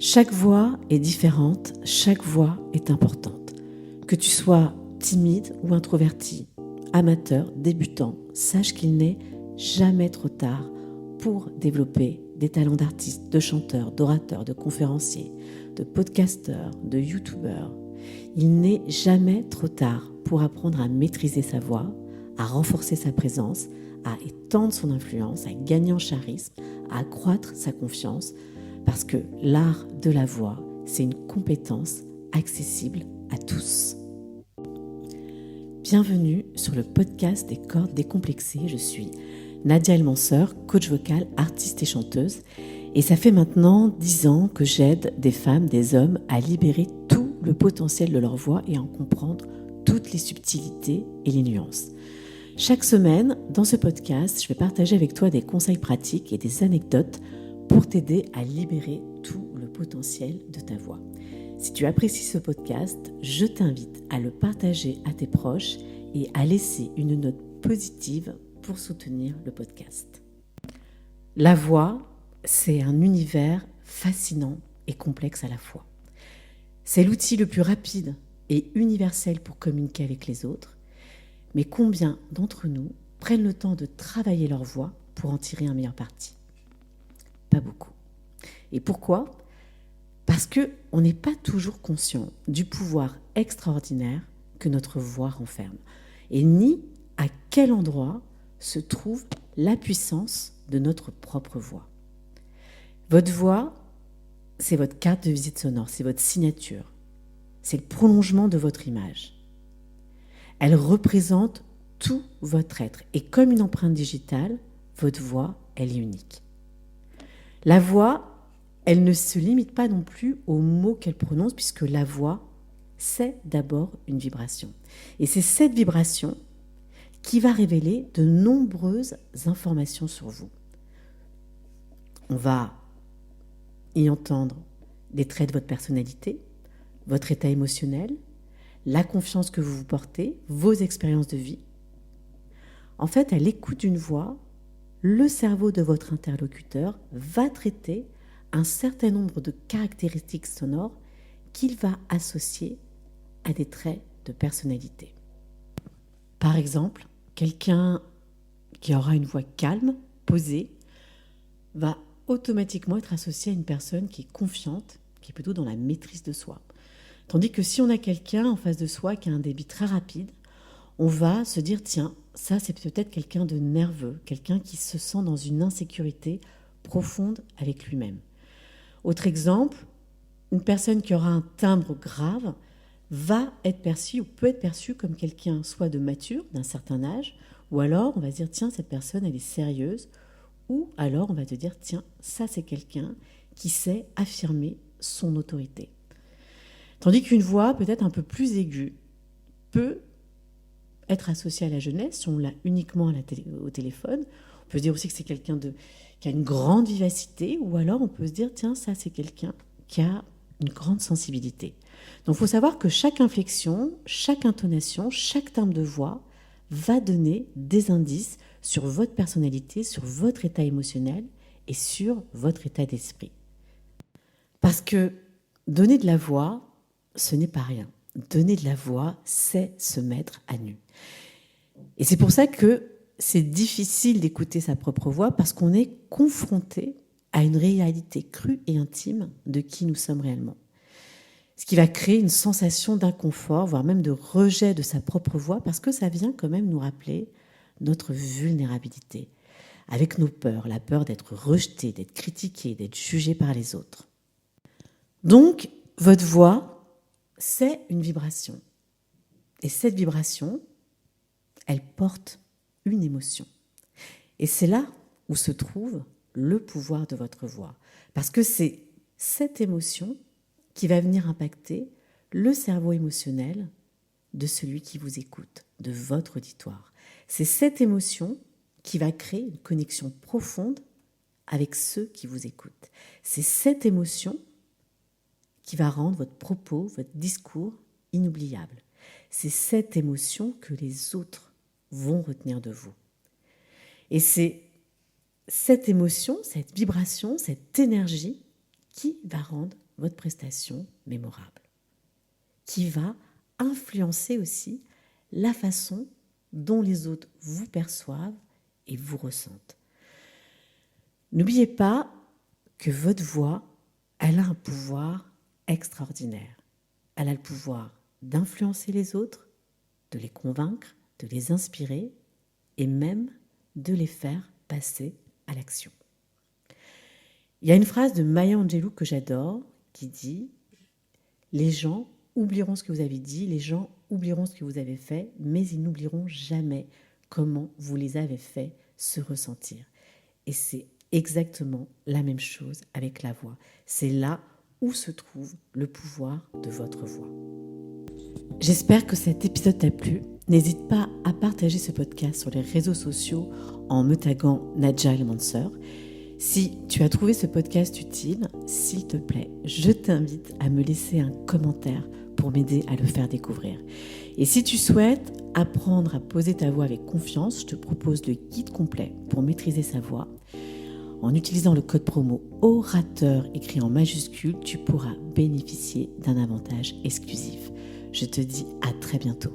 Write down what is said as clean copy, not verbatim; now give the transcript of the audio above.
Chaque voix est différente, chaque voix est importante. Que tu sois timide ou introverti, amateur, débutant, sache qu'il n'est jamais trop tard pour développer des talents d'artiste, de chanteur, d'orateur, de conférencier, de podcasteur, de youtubeur. Il n'est jamais trop tard pour apprendre à maîtriser sa voix, à renforcer sa présence, à étendre son influence, à gagner en charisme, à accroître sa confiance, parce que l'art de la voix, c'est une compétence accessible à tous. Bienvenue sur le podcast des cordes décomplexées. Je suis Nadia Elmanseur, coach vocal, artiste et chanteuse. Et ça fait maintenant 10 ans que j'aide des femmes, des hommes à libérer tout le potentiel de leur voix et à en comprendre toutes les subtilités et les nuances. Chaque semaine, dans ce podcast, je vais partager avec toi des conseils pratiques et des anecdotes pour t'aider à libérer tout le potentiel de ta voix. Si tu apprécies ce podcast, je t'invite à le partager à tes proches et à laisser une note positive pour soutenir le podcast. La voix, c'est un univers fascinant et complexe à la fois. C'est l'outil le plus rapide et universel pour communiquer avec les autres, mais combien d'entre nous prennent le temps de travailler leur voix pour en tirer un meilleur parti ? Pas beaucoup. Et pourquoi ? Parce qu'on n'est pas toujours conscient du pouvoir extraordinaire que notre voix renferme, et ni à quel endroit se trouve la puissance de notre propre voix. Votre voix, c'est votre carte de visite sonore, c'est votre signature, c'est le prolongement de votre image. Elle représente tout votre être, et comme une empreinte digitale, votre voix, elle est unique. La voix, elle ne se limite pas non plus aux mots qu'elle prononce, puisque la voix, c'est d'abord une vibration. Et c'est cette vibration qui va révéler de nombreuses informations sur vous. On va y entendre des traits de votre personnalité, votre état émotionnel, la confiance que vous vous portez, vos expériences de vie. En fait, à l'écoute d'une voix, le cerveau de votre interlocuteur va traiter un certain nombre de caractéristiques sonores qu'il va associer à des traits de personnalité. Par exemple, quelqu'un qui aura une voix calme, posée, va automatiquement être associé à une personne qui est confiante, qui est plutôt dans la maîtrise de soi. Tandis que si on a quelqu'un en face de soi qui a un débit très rapide, on va se dire, tiens, ça c'est peut-être quelqu'un de nerveux, quelqu'un qui se sent dans une insécurité profonde avec lui-même. Autre exemple, une personne qui aura un timbre grave va être perçue ou peut être perçue comme quelqu'un soit de mature, d'un certain âge, ou alors on va se dire, tiens, cette personne elle est sérieuse, ou alors on va te dire, tiens, ça c'est quelqu'un qui sait affirmer son autorité. Tandis qu'une voix peut-être un peu plus aiguë peut être associée à la jeunesse, si on l'a uniquement au téléphone. On peut se dire aussi que c'est quelqu'un qui a une grande vivacité, ou alors on peut se dire, tiens, ça c'est quelqu'un qui a une grande sensibilité. Donc il faut savoir que chaque inflexion, chaque intonation, chaque timbre de voix va donner des indices sur votre personnalité, sur votre état émotionnel et sur votre état d'esprit. Parce que donner de la voix, ce n'est pas rien. Donner de la voix, c'est se mettre à nu. Et c'est pour ça que c'est difficile d'écouter sa propre voix, parce qu'on est confronté à une réalité crue et intime de qui nous sommes réellement. Ce qui va créer une sensation d'inconfort, voire même de rejet de sa propre voix, parce que ça vient quand même nous rappeler notre vulnérabilité, avec nos peurs, la peur d'être rejeté, d'être critiqué, d'être jugé par les autres. Donc, votre voix, c'est une vibration. Et cette vibration, elle porte une émotion. Et c'est là où se trouve le pouvoir de votre voix. Parce que c'est cette émotion qui va venir impacter le cerveau émotionnel de celui qui vous écoute, de votre auditoire. C'est cette émotion qui va créer une connexion profonde avec ceux qui vous écoutent. C'est cette émotion qui va rendre votre propos, votre discours inoubliable. C'est cette émotion que les autres vont retenir de vous. Et c'est cette émotion, cette vibration, cette énergie qui va rendre votre prestation mémorable, qui va influencer aussi la façon dont les autres vous perçoivent et vous ressentent. N'oubliez pas que votre voix, elle a un pouvoir extraordinaire. Elle a le pouvoir d'influencer les autres, de les convaincre, de les inspirer et même de les faire passer à l'action. Il y a une phrase de Maya Angelou que j'adore qui dit « Les gens oublieront ce que vous avez dit, les gens oublieront ce que vous avez fait, mais ils n'oublieront jamais comment vous les avez fait se ressentir. » Et c'est exactement la même chose avec la voix. C'est là où se trouve le pouvoir de votre voix. J'espère que cet épisode t'a plu. N'hésite pas à partager ce podcast sur les réseaux sociaux en me taguant Nadja Elmanseur. Si tu as trouvé ce podcast utile, s'il te plaît, je t'invite à me laisser un commentaire pour m'aider à le faire découvrir. Et si tu souhaites apprendre à poser ta voix avec confiance, je te propose le guide complet pour maîtriser sa voix. En utilisant le code promo ORATEUR écrit en majuscule, tu pourras bénéficier d'un avantage exclusif. Je te dis à très bientôt.